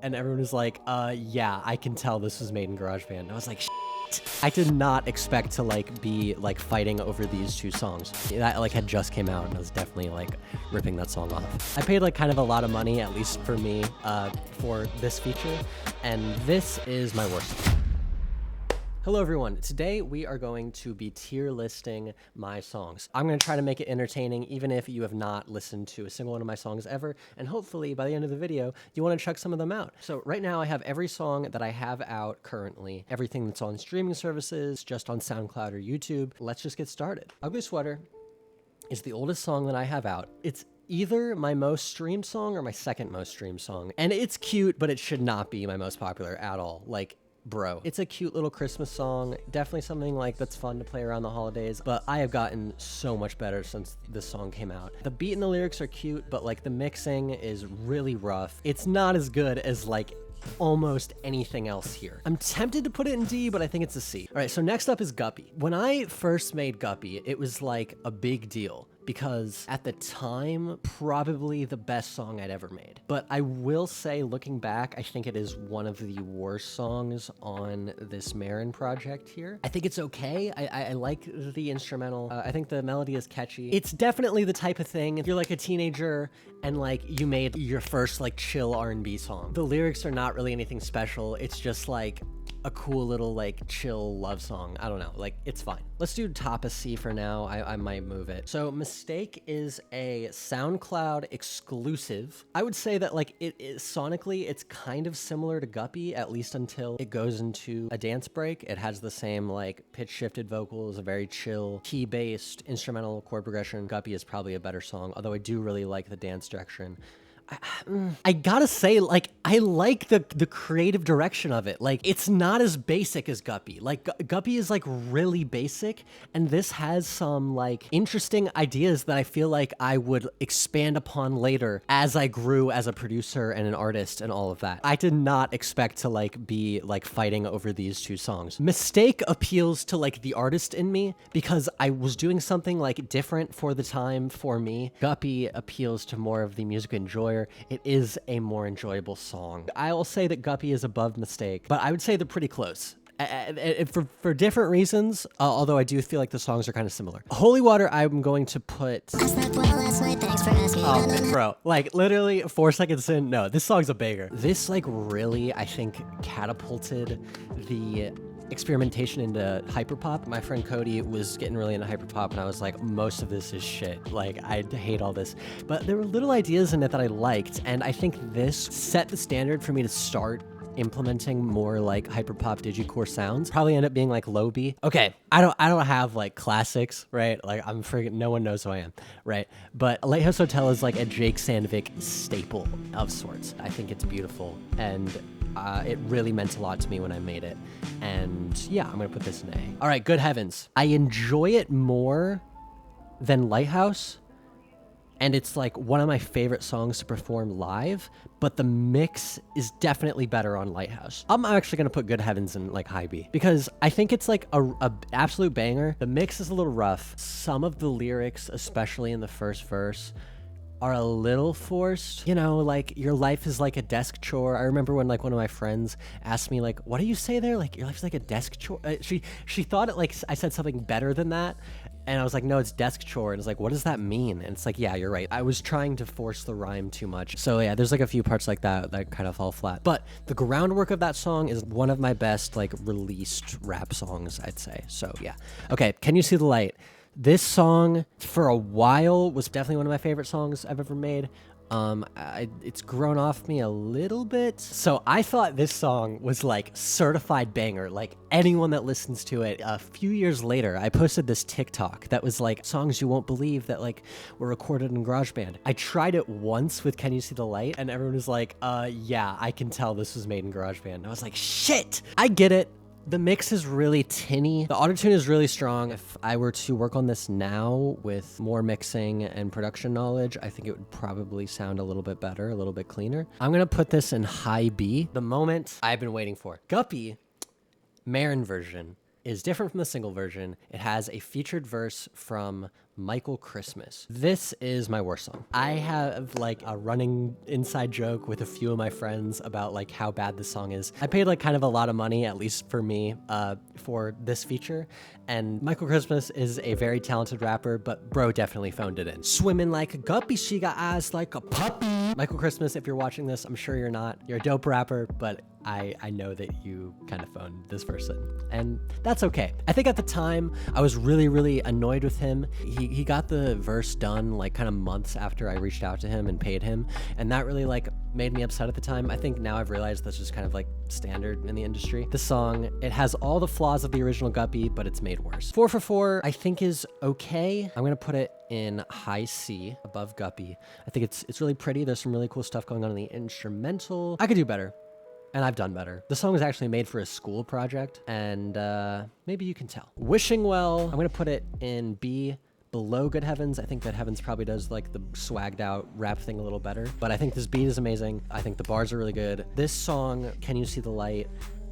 And everyone was like, yeah, I can tell this was made in GarageBand. And I was like, shit. I did not expect to like be like fighting over these two songs. That like had just came out and I was definitely like ripping that song off. I paid like kind of a lot of money, at least for me, for this feature. And this is my worst. Hello everyone, today we are going to be tier listing my songs. I'm going to try to make it entertaining even if you have not listened to a single one of my songs ever, and hopefully by the end of the video you want to check some of them out. So right now I have every song that I have out currently, everything that's on streaming services, just on SoundCloud or YouTube. Let's just get started. Ugly Sweater is the oldest song that I have out. It's either my most streamed song or my second most streamed song, and it's cute, but it should not be my most popular at all. Like, bro, it's a cute little Christmas song, definitely something like that's fun to play around the holidays, but I have gotten so much better since this song came out. The beat and the lyrics are cute, but like the mixing is really rough. It's not as good as like almost anything else here. I'm tempted to put it in D, but I think it's a C. All right, so next up is Guppy. When I first made Guppy, it was like a big deal because at the time, probably the best song I'd ever made. But I will say, looking back, I think it is one of the worst songs on this Marin project here. I think it's okay. I like the instrumental. I think the melody is catchy. It's definitely the type of thing, if you're like a teenager and like you made your first like chill R&B song. The lyrics are not really anything special. It's just like a cool little like chill love song. I don't know, like it's fine. Let's do top of C for now. I might move it. So Mistake is a SoundCloud exclusive. I would say that like it is sonically, it's kind of similar to Guppy, at least until it goes into a dance break. It has the same like pitch shifted vocals, a very chill key based instrumental chord progression. Guppy is probably a better song, although I do really like the dance direction. I gotta say, like, I like the creative direction of it. Like, it's not as basic as Guppy. Like, Guppy is, like, really basic, and this has some, like, interesting ideas that I feel like I would expand upon later as I grew as a producer and an artist and all of that. I did not expect to, like, be, like, fighting over these two songs. Mistake appeals to, like, the artist in me because I was doing something, like, different for the time for me. Guppy appeals to more of the music enjoyer. It is a more enjoyable song. I'll say that Guppy is above Mistake, but I would say they're pretty close. For different reasons, although I do feel like the songs are kind of similar. Holy Water, I'm going to put... Oh, bro, like literally 4 seconds in, no, this song's a banger. This like really, I think, catapulted the experimentation into hyperpop. My friend Cody was getting really into hyperpop and I was like, most of this is shit. Like, I hate all this. But there were little ideas in it that I liked, and I think this set the standard for me to start implementing more like hyperpop digicore sounds. Probably end up being like low B. Okay, I don't have like classics, right? Like I'm freaking, no one knows who I am, right? But Lighthouse Hotel is like a Jake Sandvik staple of sorts. I think it's beautiful, and it really meant a lot to me when I made it. And yeah, I'm gonna put this in A. All right, Good Heavens. I enjoy it more than Lighthouse, and it's like one of my favorite songs to perform live, but the mix is definitely better on Lighthouse. I'm actually gonna put Good Heavens in like high B because I think it's like a absolute banger. The mix is a little rough. Some of the lyrics, especially in the first verse, are a little forced. You know, like your life is like a desk chore. I remember when like one of my friends asked me like, what do you say there? Like your life's like a desk chore. She thought it like I said something better than that. And I was like, no, it's desk chore. And it's like, what does that mean? And it's like, yeah, you're right. I was trying to force the rhyme too much. So yeah, there's like a few parts like that that kind of fall flat. But the groundwork of that song is one of my best like released rap songs, I'd say. So yeah. Okay, Can You See the Light? This song, for a while, was definitely one of my favorite songs I've ever made. It's grown off me a little bit. So I thought this song was like certified banger. Like anyone that listens to it, a few years later, I posted this TikTok that was like songs you won't believe that like were recorded in GarageBand. I tried it once with Can You See the Light? And everyone was like, yeah, I can tell this was made in GarageBand. And I was like, shit, I get it. The mix is really tinny. The autotune is really strong. If I were to work on this now with more mixing and production knowledge, I think it would probably sound a little bit better, a little bit cleaner. I'm gonna put this in high B. The moment I've been waiting for. Guppy, Marin version, is different from the single version. It has a featured verse from Michael Christmas. This is my worst song. I have like a running inside joke with a few of my friends about like how bad this song is. I paid like kind of a lot of money, at least for me, for this feature. And Michael Christmas is a very talented rapper, but bro definitely phoned it in. Swimming like a guppy, she got eyes like a puppy. Michael Christmas, if you're watching this, I'm sure you're not. You're a dope rapper, but I know that you kind of phoned this verse in, and that's okay. I think at the time I was really annoyed with him. He got the verse done like kind of months after I reached out to him and paid him, and that really like made me upset at the time. I think now I've realized that's just kind of like standard in the industry. The song, it has all the flaws of the original Guppy, but it's made worse. 4 for 4 I think is okay. I'm gonna put it in high C above Guppy. I think it's really pretty. There's some really cool stuff going on in the instrumental. I could do better. And I've done better. The song was actually made for a school project, and maybe you can tell. Wishing Well, I'm gonna put it in B, below Good Heavens. I think Good Heavens probably does like the swagged out rap thing a little better, but I think this beat is amazing. I think the bars are really good. This song, Can You See the Light,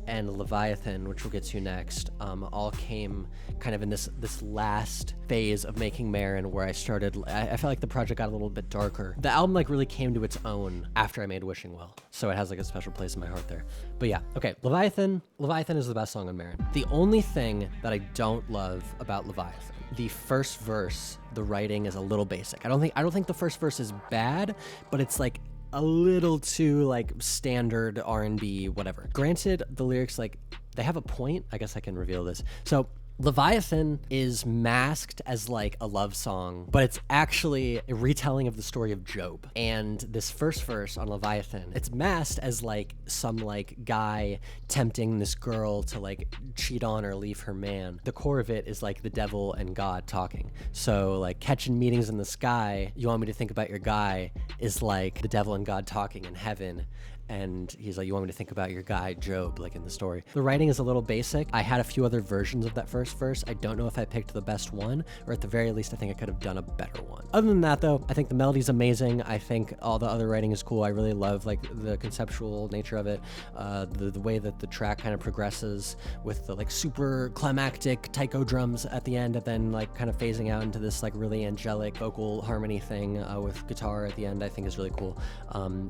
and Leviathan, which we'll get to next, all came kind of in this last phase of making Marin, where I felt like the project got a little bit darker. The album like really came to its own after I made Wishing Well, so it has like a special place in my heart there. But yeah, okay, Leviathan is the best song on Marin. The only thing that I don't love about Leviathan, the first verse, the writing is a little basic. I don't think the first verse is bad, but it's like a little too like standard R&B, whatever. Granted, the lyrics, like, they have a point. I guess I can reveal this. So Leviathan is masked as like a love song, but it's actually a retelling of the story of Job. And this first verse on Leviathan, it's masked as like some like guy tempting this girl to like cheat on or leave her man. The core of it is like the devil and God talking. So like catching meetings in the sky, you want me to think about your guy, is like the devil and God talking in heaven. And he's like, you want me to think about your guy, Job, like in the story. The writing is a little basic. I had a few other versions of that first verse. I don't know if I picked the best one, or at the very least, I think I could have done a better one. Other than that, though, I think the melody's amazing. I think all the other writing is cool. I really love like the conceptual nature of it. The way that the track kind of progresses with the like super climactic taiko drums at the end, and then like kind of phasing out into this like really angelic vocal harmony thing with guitar at the end, I think is really cool.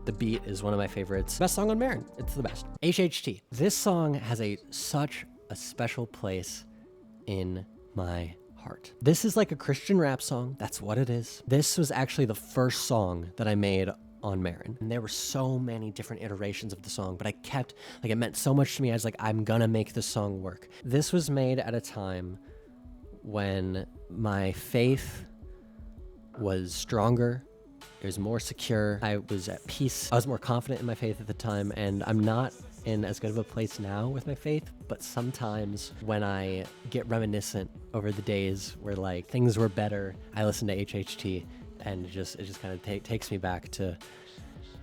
The beat is one of my favorites. Best song on Marin. It's the best. HHT. This song has such a special place in my heart. This is like a Christian rap song. That's what it is. This was actually the first song that I made on Marin. And there were so many different iterations of the song, but it meant so much to me. I was like, I'm gonna make this song work. This was made at a time when my faith was stronger. It was more secure. I was at peace. I was more confident in my faith at the time, and I'm not in as good of a place now with my faith, but sometimes when I get reminiscent over the days where like things were better, I listen to HHT, and it just kind of takes me back to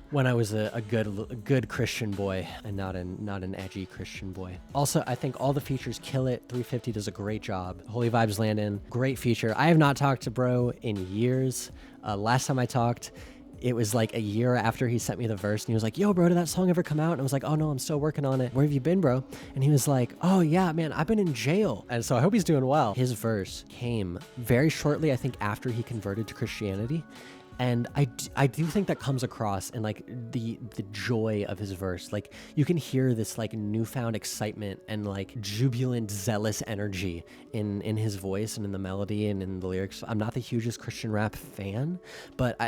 when I was a good Christian boy, and not an edgy Christian boy. Also, I think all the features kill it. 350 does a great job. Holy Vibes Landon, great feature. I have not talked to bro in years. Last time I talked, it was like a year after he sent me the verse, and he was like, yo bro, did that song ever come out? And I was like, oh no, I'm still working on it. Where have you been, bro? And he was like, oh yeah, man, I've been in jail. And so I hope he's doing well. His verse came very shortly, I think, after he converted to Christianity. And I do think that comes across in like the joy of his verse. Like you can hear this like newfound excitement and like jubilant, zealous energy in his voice and in the melody and in the lyrics. I'm not the hugest Christian rap fan, but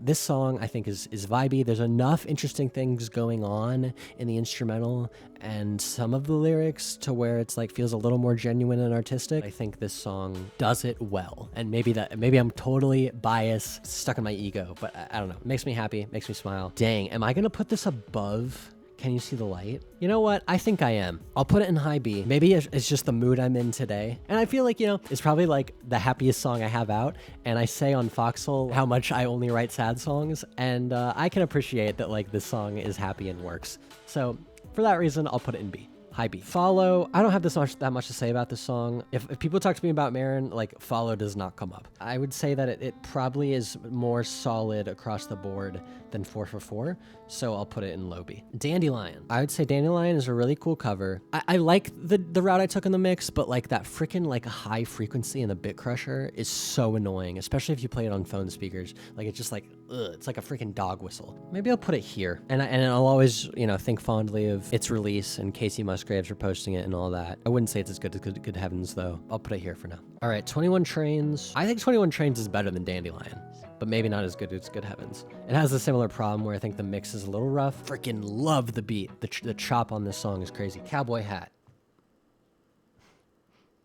this song I think is vibey. There's enough interesting things going on in the instrumental and some of the lyrics to where it's like feels a little more genuine and artistic. I think this song does it well, and maybe I'm totally biased, stuck in my ego, but I don't know. It makes me happy, makes me smile. Dang, am I gonna put this above Can You See the Light? You know what? I think I am. I'll put it in high B. Maybe it's just the mood I'm in today. And I feel like, it's probably like the happiest song I have out. And I say on Foxhole how much I only write sad songs. And I can appreciate that like this song is happy and works. So for that reason, I'll put it in B. high B. Follow, I don't have that much to say about this song. If people talk to me about Marin, like Follow does not come up. I would say that it probably is more solid across the board than 4 for 4, so I'll put it in low B. Dandelion. I would say Dandelion is a really cool cover. I like the route I took in the mix, but like that freaking like high frequency in the Bit Crusher is so annoying, especially if you play it on phone speakers. Like it's just like, ugh, it's like a freaking dog whistle. Maybe I'll put it here. And I'll always, you know, think fondly of its release and Casey Musgraves for posting it and all that. I wouldn't say it's as good as Good Heavens though. I'll put it here for now. All right, 21 Trains. I think 21 Trains is better than Dandelion, but maybe not as good as Good Heavens. It has a similar problem where I think the mix is a little rough. Freaking love the beat. The chop on this song is crazy. Cowboy Hat.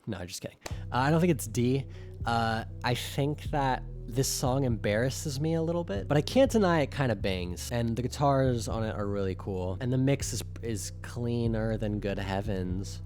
No, just kidding. I don't think it's D. I think that this song embarrasses me a little bit, but I can't deny it kind of bangs, and the guitars on it are really cool, and the mix is cleaner than Good Heavens,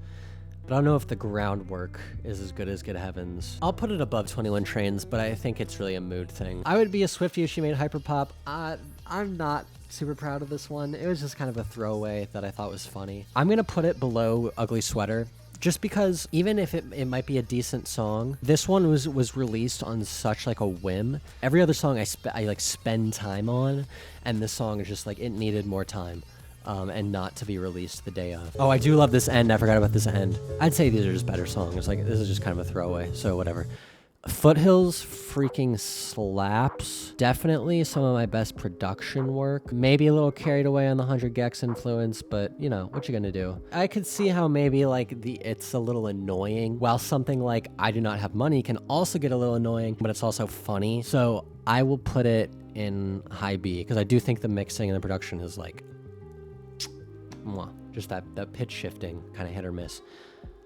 but I don't know if the groundwork is as good as Good Heavens. I'll put it above 21 Trains, but I think it's really a mood thing. I would be a Swiftie if she made Hyperpop. I'm not super proud of this one. It was just kind of a throwaway that I thought was funny. I'm gonna put it below Ugly Sweater, just because even if it might be a decent song, this one was released on such like a whim. Every other song I like spend time on, and this song is just like, it needed more time. And not to be released the day of. Oh, I do love this end. I forgot about this end. I'd say these are just better songs. Like, this is just kind of a throwaway, so whatever. Foothills freaking slaps. Definitely some of my best production work. Maybe a little carried away on the 100 Gex influence, but you know, what you gonna do? I could see how maybe like it's a little annoying, while something like I Do Not Have Money can also get a little annoying, but it's also funny. So I will put it in high B, because I do think the mixing and the production is like, mwah, just that pitch shifting kind of hit or miss.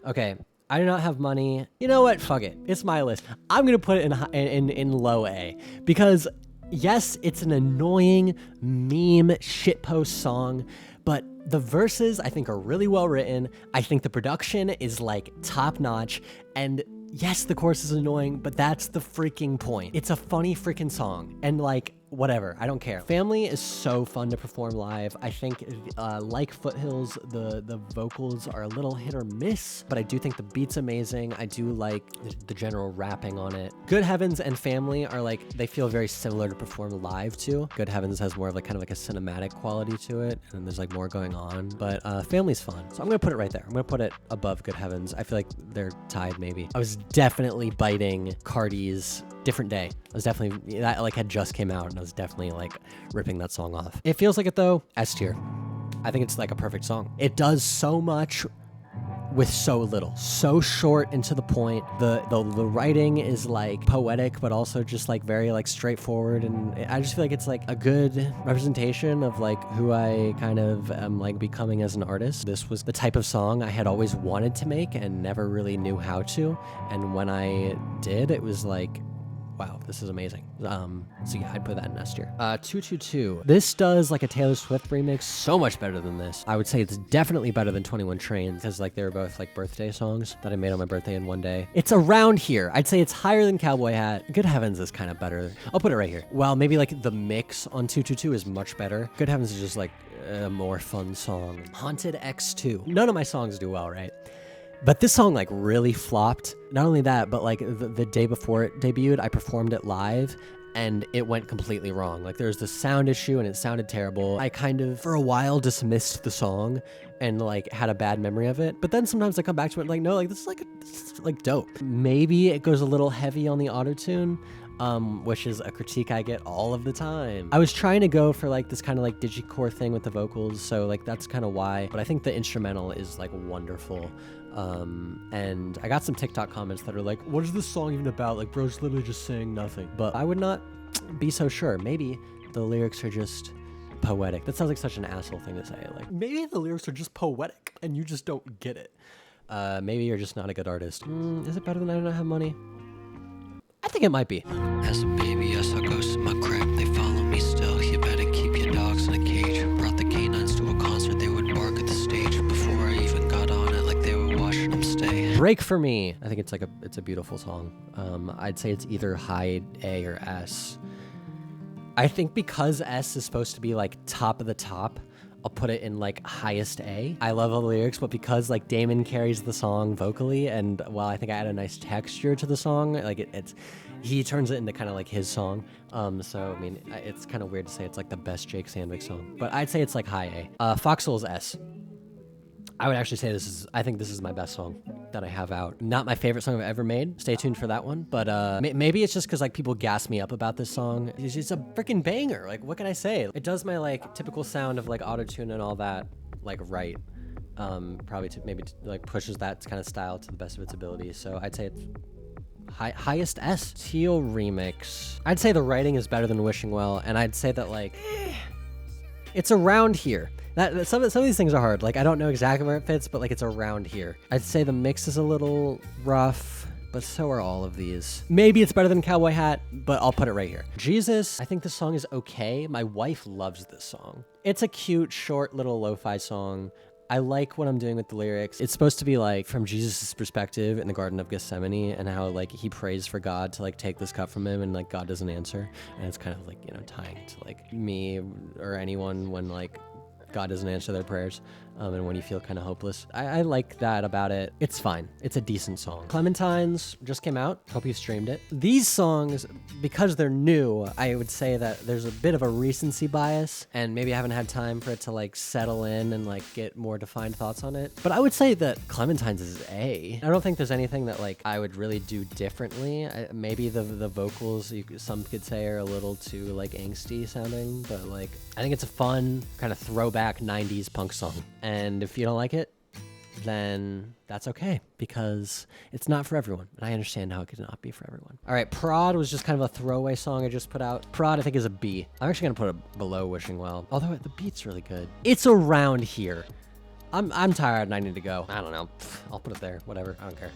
Okay. I Do Not Have Money. You know what? Fuck it. It's my list. I'm gonna put it in low A, because yes, it's an annoying meme shitpost song, but the verses I think are really well written. I think the production is like top notch, and yes, the chorus is annoying, but that's the freaking point. It's a funny freaking song, and like, whatever, I don't care. Family is so fun to perform live. I think like Foothills, the vocals are a little hit or miss, but I do think the beat's amazing. I do like the general rapping on it. Good Heavens and Family are like, they feel very similar to perform live to. Good Heavens has more of like kind of like a cinematic quality to it, and there's like more going on, but Family's fun. So I'm gonna put it right there. I'm gonna put it above Good Heavens. I feel like they're tied maybe. I was definitely biting Cardi's Different Day. I was definitely, that like had just came out, and I was definitely like ripping that song off. It Feels Like It though, S tier. I think it's like a perfect song. It does so much with so little, so short and to the point. The writing is like poetic, but also just like very like straightforward, and I just feel like it's like a good representation of like who I kind of am like becoming as an artist. This was the type of song I had always wanted to make and never really knew how to, and when I did, it was like, wow, this is amazing. So yeah, I'd put that in S tier. 222. This does like a Taylor Swift remix so much better than this. I would say it's definitely better than 21 Trains, because like they were both like birthday songs that I made on my birthday in one day. It's around here. I'd say it's higher than Cowboy Hat. Good Heavens is kind of better. I'll put it right here. Well, maybe like the mix on 222 is much better. Good Heavens is just like a more fun song. Haunted X2. None of my songs do well, right? But this song like really flopped. Not only that, but like the day before it debuted, I performed it live, and it went completely wrong. Like there's this sound issue, and it sounded terrible. I kind of for a while dismissed the song and like had a bad memory of it. But then sometimes I come back to it like, no, like this is like dope. Maybe it goes a little heavy on the autotune, which is a critique I get all of the time. I was trying to go for like this kind of like digicore thing with the vocals, so like that's kind of why, but I think the instrumental is like wonderful. And I got some TikTok comments that are like, what is this song even about? Like, bro's literally just saying nothing. But I would not be so sure. Maybe the lyrics are just poetic. That sounds like such an asshole thing to say. Like, maybe the lyrics are just poetic and you just don't get it. Maybe you're just not a good artist. Is it better than I Don't Have Money? I think it might be. As a baby, I saw ghosts in my crib. They follow me still. You better keep your dogs in a cage. Brought the canines to a concert. They would bark at the stage before I even got on it, like they were watching them stay. Break for Me. I think it's like it's a beautiful song. I'd say it's either high A or S. I think because S is supposed to be like top of the top, I'll put it in like highest A. I love all the lyrics, but because like Damon carries the song vocally, and while I think I add a nice texture to the song, like he turns it into kind of like his song. So I mean, it's kind of weird to say it's like the best Jake Sandvik song, but I'd say it's like high A. Foxhole's S. I would actually say I think this is my best song that I have out. Not my favorite song I've ever made. Stay tuned for that one. But maybe it's just because like people gas me up about this song. It's a freaking banger. Like, what can I say? It does my like typical sound of like auto-tune and all that like right. Probably like pushes that kind of style to the best of its ability. So I'd say it's highest S. Teal remix. I'd say the writing is better than Wishing Well, and I'd say that like it's around here. Some of these things are hard. Like, I don't know exactly where it fits, but like it's around here. I'd say the mix is a little rough, but so are all of these. Maybe it's better than Cowboy Hat, but I'll put it right here. Jesus, I think this song is okay. My wife loves this song. It's a cute, short, little lo-fi song. I like what I'm doing with the lyrics. It's supposed to be like from Jesus' perspective in the Garden of Gethsemane, and how like he prays for God to like take this cup from him, and like God doesn't answer. And it's kind of like, you know, tying to like me or anyone when like God doesn't answer their prayers, and when you feel kind of hopeless. I like that about it. It's fine. It's a decent song. Clementines just came out. Hope you streamed it. These songs, because they're new, I would say that there's a bit of a recency bias, and maybe I haven't had time for it to like settle in and like get more defined thoughts on it. But I would say that Clementines is A. I don't think there's anything that like I would really do differently. Maybe the vocals, some could say, are a little too like angsty sounding, but like I think it's a fun kind of throwback 90s punk song. And if you don't like it, then that's okay, because it's not for everyone. And I understand how it could not be for everyone. All right, Prod was just kind of a throwaway song I just put out. Prod, I think, is a B. I'm actually gonna put it below Wishing Well, although the beat's really good. It's around here. I'm tired and I need to go. I don't know. I'll put it there. Whatever. I don't care.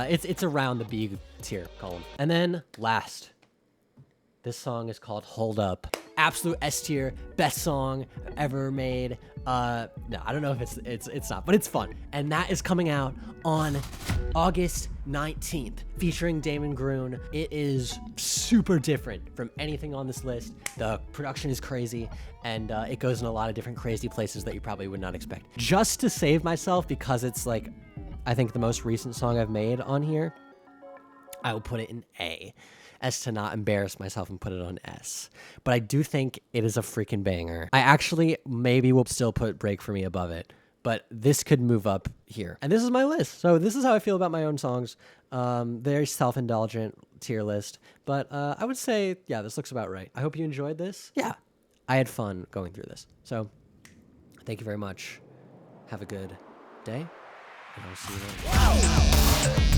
It's around the B tier column. And then last, this song is called Hold Up. Absolute S tier, best song ever made. No, I don't know if it's not, but it's fun. And that is coming out on August 19th, featuring Damon Groen. It is super different from anything on this list. The production is crazy, and it goes in a lot of different crazy places that you probably would not expect. Just to save myself, because it's like, I think the most recent song I've made on here, I will put it in A, as to not embarrass myself and put it on S. But I do think it is a freaking banger. I actually maybe will still put Break For Me above it, but this could move up here. And this is my list. So this is how I feel about my own songs. Very self-indulgent tier list, but I would say, yeah, this looks about right. I hope you enjoyed this. Yeah, I had fun going through this. So thank you very much. Have a good day, and I'll see you later.